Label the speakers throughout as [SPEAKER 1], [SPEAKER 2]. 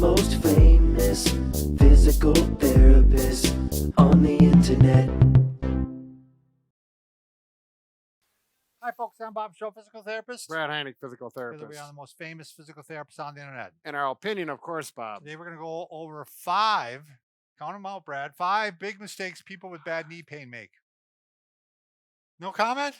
[SPEAKER 1] most famous physical therapist on the internet.
[SPEAKER 2] Hi, folks. I'm Bob Shaw, physical therapist.
[SPEAKER 3] Brad Heineck, physical
[SPEAKER 2] Because
[SPEAKER 3] therapist.
[SPEAKER 2] we are the most famous physical therapists on the internet.
[SPEAKER 3] In our opinion, of course, Bob.
[SPEAKER 2] Today we're going to go over 5, count them out, Brad, 5 big mistakes people with bad knee pain make. No comment?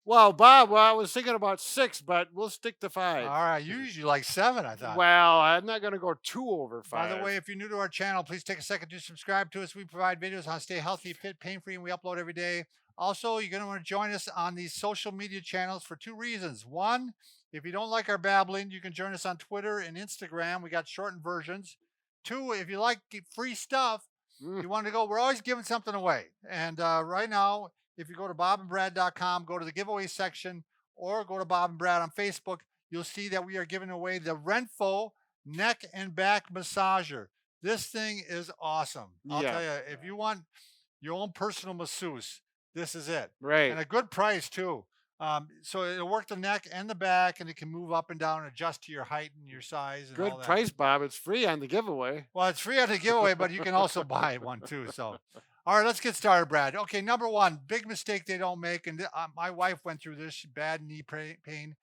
[SPEAKER 3] Well, Bob, I was thinking about 6, but we'll stick to 5.
[SPEAKER 2] All right, usually like 7, I thought.
[SPEAKER 3] Well, I'm not going to go 2 over 5.
[SPEAKER 2] By the way, if you're new to our channel, please take a second to subscribe to us. We provide videos on how to stay healthy, fit, pain-free, and we upload every day. Also, you're going to want to join us on these social media channels for 2 reasons. 1, if you don't like our babbling, you can join us on Twitter and Instagram. We got shortened versions. 2, if you like free stuff, you want to go, we're always giving something away. And right now, if you go to bobandbrad.com, go to the giveaway section, or go to Bob and Brad on Facebook, you'll see that we are giving away the RENPHO neck and back massager. This thing is awesome. I'll tell you, if you want your own personal masseuse, this is it.
[SPEAKER 3] Right.
[SPEAKER 2] And a good price too. So it'll work the neck and the back, and it can move up and down and adjust to your height and your size. And
[SPEAKER 3] good
[SPEAKER 2] all that.
[SPEAKER 3] price, Bob. It's free on the giveaway.
[SPEAKER 2] Well, it's free on the giveaway, but you can also buy one too. So, all right, let's get started, Brad. Okay, number 1, big mistake they don't make, and my wife went through this, bad knee pain.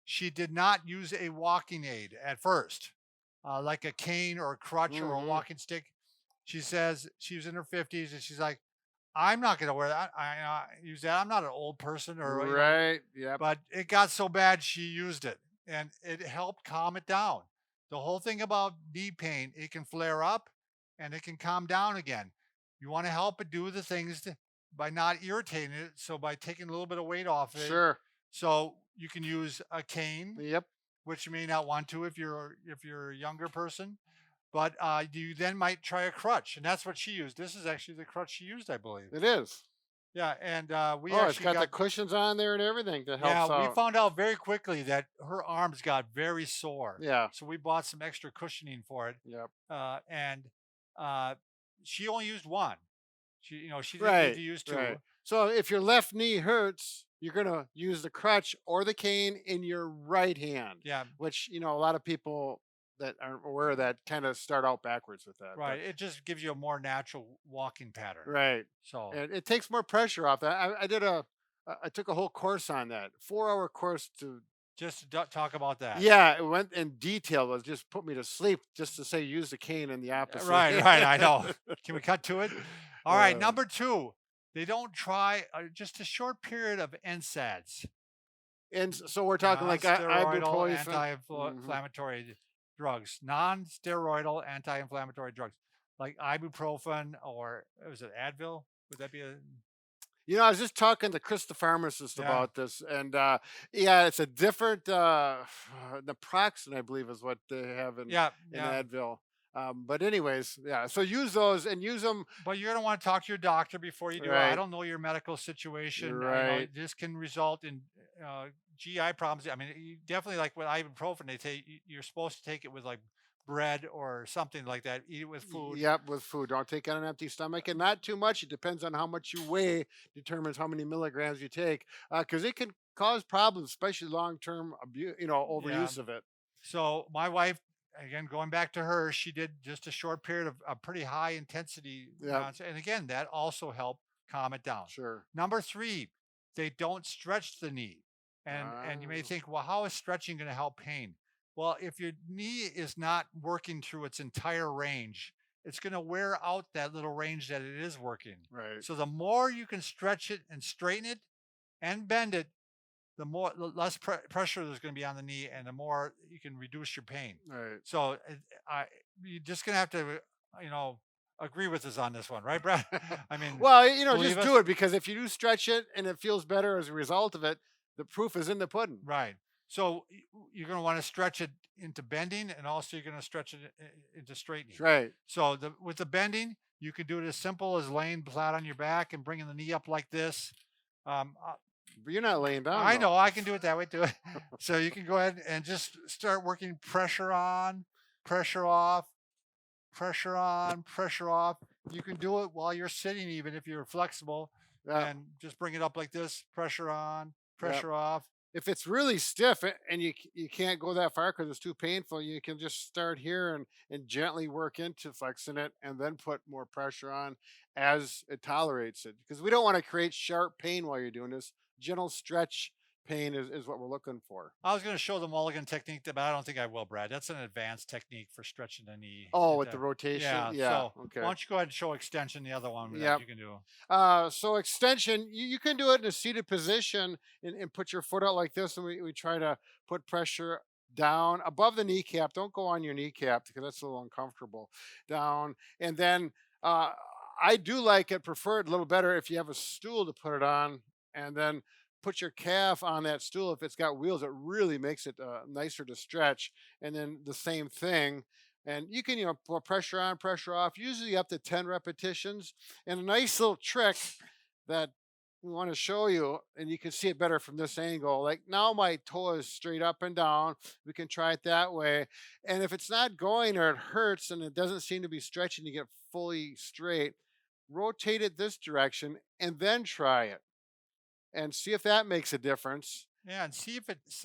[SPEAKER 2] She did not use a walking aid at first, like a cane or a crutch or a walking stick. She says she was in her 50s, and she's like, I'm not going to wear that. I use that. I'm not an old person.
[SPEAKER 3] Right, yeah.
[SPEAKER 2] But it got so bad, she used it, and it helped calm it down. The whole thing about knee pain, it can flare up, and it can calm down again. You want to help it do the things by not irritating it. So by taking a little bit of weight off it.
[SPEAKER 3] Sure.
[SPEAKER 2] So you can use a cane.
[SPEAKER 3] Yep.
[SPEAKER 2] Which you may not want to if you're a younger person. But you then might try a crutch, and that's what she used. This is actually the crutch she used, I believe.
[SPEAKER 3] It is.
[SPEAKER 2] Yeah, and we
[SPEAKER 3] it's got the cushions on there and everything to help out.
[SPEAKER 2] Yeah, we found out very quickly that her arms got very sore.
[SPEAKER 3] Yeah.
[SPEAKER 2] So we bought some extra cushioning for it.
[SPEAKER 3] Yep.
[SPEAKER 2] And she only used 1. She didn't need to use 2.
[SPEAKER 3] Right. So if your left knee hurts, you're going to use the crutch or the cane in your right hand.
[SPEAKER 2] Yeah.
[SPEAKER 3] Which, a lot of people that aren't aware of that kind of start out backwards with that.
[SPEAKER 2] Right. It just gives you a more natural walking pattern.
[SPEAKER 3] Right.
[SPEAKER 2] So
[SPEAKER 3] and it takes more pressure off that. I took a whole course on that, 4-hour course to
[SPEAKER 2] just talk about that.
[SPEAKER 3] Yeah, it went in detail. It just put me to sleep just to say use the cane in the opposite.
[SPEAKER 2] Right. I know. Can we cut to it? All right. Number 2, they don't try just a short period of NSAIDs.
[SPEAKER 3] And so we're talking like ibuprofen,
[SPEAKER 2] anti-inflammatory drugs, non-steroidal anti-inflammatory drugs, like ibuprofen, or was it Advil? Would that be a...
[SPEAKER 3] I was just talking to Chris, the pharmacist, about this, and it's a different naproxen, I believe, is what they have in Advil. But anyways, so use those and use them.
[SPEAKER 2] But you're going to want to talk to your doctor before you do it. I don't know your medical situation.
[SPEAKER 3] Right.
[SPEAKER 2] This can result in GI problems. I mean, you definitely, like with ibuprofen, they say you're supposed to take it with like bread or something like that. Eat it with food.
[SPEAKER 3] Yep, with food. Don't take it on an empty stomach, and not too much. It depends on how much you weigh, determines how many milligrams you take, because it can cause problems, especially long-term abuse, overuse of it.
[SPEAKER 2] So my wife, again, going back to her, she did just a short period of pretty high intensity. And again, that also helped calm it down.
[SPEAKER 3] Sure.
[SPEAKER 2] Number 3, they don't stretch the knee. And you may think, well, how is stretching going to help pain? Well, if your knee is not working through its entire range, it's going to wear out that little range that it is working.
[SPEAKER 3] Right.
[SPEAKER 2] So the more you can stretch it and straighten it and bend it, the less pressure there's going to be on the knee, and the more you can reduce your pain.
[SPEAKER 3] Right.
[SPEAKER 2] So you're just going to have to, agree with us on this one, right, Brad? I mean,
[SPEAKER 3] well, just do it, because if you do stretch it and it feels better as a result of it, the proof is in the pudding.
[SPEAKER 2] Right. So you're going to want to stretch it into bending, and also you're going to stretch it into straightening.
[SPEAKER 3] Right.
[SPEAKER 2] So with the bending, you can do it as simple as laying flat on your back and bringing the knee up like this.
[SPEAKER 3] But you're not laying down.
[SPEAKER 2] I know. I can do it that way too. So you can go ahead and just start working pressure on, pressure off, pressure on, pressure off. You can do it while you're sitting, even if you're flexible, and just bring it up like this, pressure on, pressure off.
[SPEAKER 3] if it's really stiff and you can't go that far because it's too painful, you can just start here and gently work into flexing it, and then put more pressure on as it tolerates it. Because we don't want to create sharp pain while you're doing this. Gentle stretch pain is what we're looking for.
[SPEAKER 2] I was going to show the mulligan technique, but I don't think I will, Brad. That's an advanced technique for stretching the knee.
[SPEAKER 3] Oh, with the rotation?
[SPEAKER 2] Yeah.
[SPEAKER 3] Yeah.
[SPEAKER 2] So
[SPEAKER 3] Okay.
[SPEAKER 2] why don't you go ahead and show extension, the other one
[SPEAKER 3] Yep.
[SPEAKER 2] that you can do.
[SPEAKER 3] So extension, you can do it in a seated position and put your foot out like this, and we try to put pressure down above the kneecap. Don't go on your kneecap because that's a little uncomfortable. Down, and then I do like it preferred a little better if you have a stool to put it on, and then put your calf on that stool. If it's got wheels, it really makes it nicer to stretch. And then the same thing. And you can, put pressure on, pressure off, usually up to 10 repetitions. And a nice little trick that we want to show you, and you can see it better from this angle. Like now my toe is straight up and down. We can try it that way. And if it's not going or it hurts and it doesn't seem to be stretching to get fully straight, rotate it this direction and then try it and see if that makes a difference.
[SPEAKER 2] Yeah, and see if it's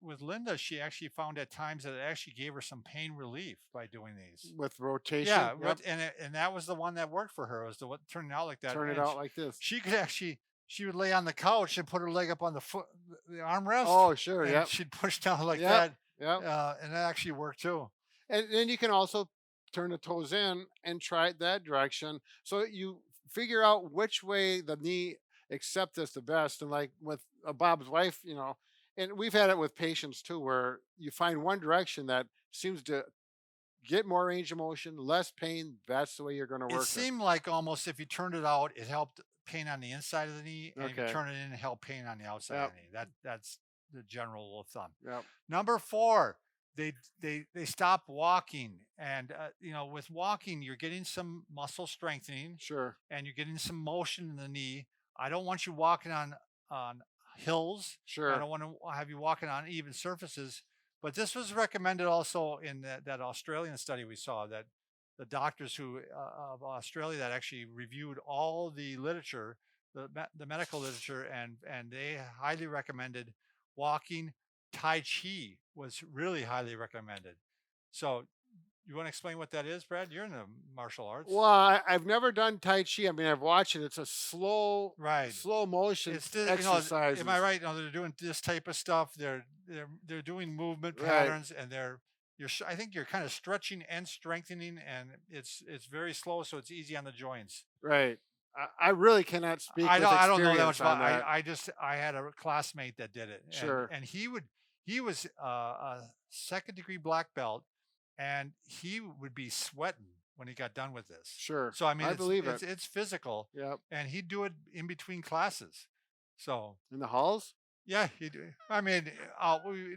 [SPEAKER 2] with Linda, she actually found at times that it actually gave her some pain relief by doing these
[SPEAKER 3] With rotation.
[SPEAKER 2] Yeah,
[SPEAKER 3] Yep.
[SPEAKER 2] and that was the one that worked for her. Was the what turned out like that?
[SPEAKER 3] Turn it
[SPEAKER 2] And
[SPEAKER 3] out like this.
[SPEAKER 2] she would lay on the couch and put her leg up on the armrest.
[SPEAKER 3] Oh, sure.
[SPEAKER 2] And
[SPEAKER 3] Yep.
[SPEAKER 2] she'd push down like
[SPEAKER 3] Yep.
[SPEAKER 2] that.
[SPEAKER 3] Yep.
[SPEAKER 2] And that actually worked too.
[SPEAKER 3] And then you can also turn the toes in and try it that direction. So you figure out which way the knee accepts this the best. And like with Bob's wife, and we've had it with patients too, where you find one direction that seems to get more range of motion, less pain. That's the way you're going to work
[SPEAKER 2] It seemed like almost if you turned it out, it helped pain on the inside of the knee, and if you
[SPEAKER 3] Okay.
[SPEAKER 2] turn it in, it helped pain on the outside
[SPEAKER 3] Yep.
[SPEAKER 2] of the knee. That's the general rule of thumb.
[SPEAKER 3] Yep.
[SPEAKER 2] Number 4, they stop walking, and with walking, you're getting some muscle strengthening,
[SPEAKER 3] Sure.
[SPEAKER 2] and you're getting some motion in the knee. I don't want you walking on hills. I
[SPEAKER 3] Sure.
[SPEAKER 2] don't want to have you walking on even surfaces. But this was recommended also in that Australian study we saw, that the doctors of Australia that actually reviewed all the literature, the medical literature, and they highly recommended walking. Tai Chi was really highly recommended. So you want to explain what that is, Brad? You're in the martial arts.
[SPEAKER 3] Well, I've never done Tai Chi. I mean, I've watched it. It's a slow motion
[SPEAKER 2] It's the,
[SPEAKER 3] exercise.
[SPEAKER 2] am I right? They're doing this type of stuff. They're doing movement
[SPEAKER 3] Right.
[SPEAKER 2] patterns, and I think you're kind of stretching and strengthening, and it's very slow, so it's easy on the joints.
[SPEAKER 3] Right. I really cannot speak.
[SPEAKER 2] I don't know that
[SPEAKER 3] experience
[SPEAKER 2] much
[SPEAKER 3] on
[SPEAKER 2] about.
[SPEAKER 3] that.
[SPEAKER 2] I had a classmate that did it.
[SPEAKER 3] Sure.
[SPEAKER 2] And he was a second-degree black belt, and he would be sweating when he got done with this.
[SPEAKER 3] Sure.
[SPEAKER 2] So I mean,
[SPEAKER 3] I believe it.
[SPEAKER 2] it's physical.
[SPEAKER 3] Yep.
[SPEAKER 2] And he'd do it in between classes. So
[SPEAKER 3] In the halls,
[SPEAKER 2] yeah, he do. I mean,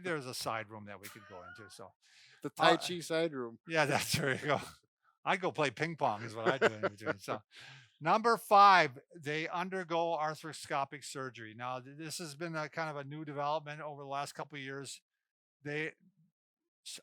[SPEAKER 2] there's a side room that we could go into. So
[SPEAKER 3] the Tai Chi side room.
[SPEAKER 2] yeah, there you go. I go play ping pong is what I do in between. So number 5, they undergo arthroscopic surgery. Now this has been a kind of a new development over the last couple of years.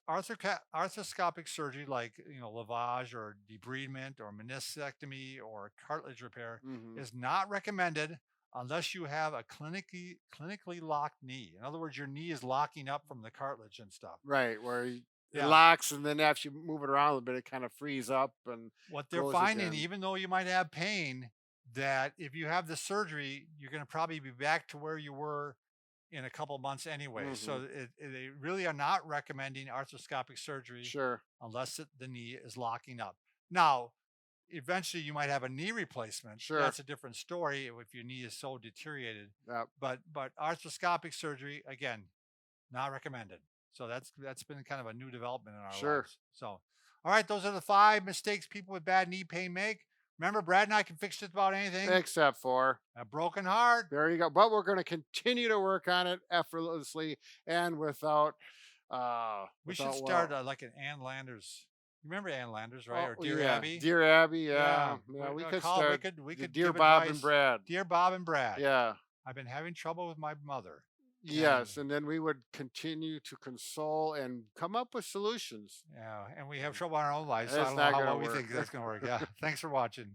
[SPEAKER 2] Arthroscopic surgery, like lavage or debridement or meniscectomy or cartilage repair,
[SPEAKER 3] Mhm.
[SPEAKER 2] is not recommended unless you have a clinically locked knee. In other words, your knee is locking up from the cartilage and stuff.
[SPEAKER 3] Right, where it
[SPEAKER 2] Yeah.
[SPEAKER 3] locks, and then after you move it around a little bit, it kind of frees up and
[SPEAKER 2] What they're
[SPEAKER 3] goes
[SPEAKER 2] finding,
[SPEAKER 3] again.
[SPEAKER 2] even though you might have pain, that if you have the surgery, you're going to probably be back to where you were in a couple months anyway. So they really are not recommending arthroscopic surgery
[SPEAKER 3] Sure.
[SPEAKER 2] unless the knee is locking up. Now, eventually you might have a knee replacement.
[SPEAKER 3] Sure.
[SPEAKER 2] That's a different story if your knee is so deteriorated.
[SPEAKER 3] Yep.
[SPEAKER 2] But arthroscopic surgery, again, not recommended. So that's been kind of a new development in our
[SPEAKER 3] Sure.
[SPEAKER 2] lives. So, all right, those are the 5 mistakes people with bad knee pain make. Remember, Brad and I can fix just about anything.
[SPEAKER 3] Except for
[SPEAKER 2] A broken heart.
[SPEAKER 3] there you go. But we're going to continue to work on it effortlessly and without.
[SPEAKER 2] We should
[SPEAKER 3] without
[SPEAKER 2] start like an Ann Landers. You remember Ann Landers, right? Or
[SPEAKER 3] Oh,
[SPEAKER 2] Dear
[SPEAKER 3] yeah.
[SPEAKER 2] Abby.
[SPEAKER 3] Dear Abby, yeah.
[SPEAKER 2] Yeah.
[SPEAKER 3] We
[SPEAKER 2] We
[SPEAKER 3] could
[SPEAKER 2] call-
[SPEAKER 3] start.
[SPEAKER 2] we
[SPEAKER 3] the
[SPEAKER 2] could
[SPEAKER 3] Dear
[SPEAKER 2] give
[SPEAKER 3] Bob
[SPEAKER 2] advice.
[SPEAKER 3] and Brad.
[SPEAKER 2] Dear Bob and Brad.
[SPEAKER 3] Yeah.
[SPEAKER 2] I've been having trouble with my mother.
[SPEAKER 3] Yes, and then we would continue to console and come up with solutions.
[SPEAKER 2] Yeah, and we have trouble in our own lives. So I
[SPEAKER 3] It's
[SPEAKER 2] don't know
[SPEAKER 3] not
[SPEAKER 2] how
[SPEAKER 3] gonna
[SPEAKER 2] well we
[SPEAKER 3] work.
[SPEAKER 2] think that's going to work. Yeah. Thanks for watching.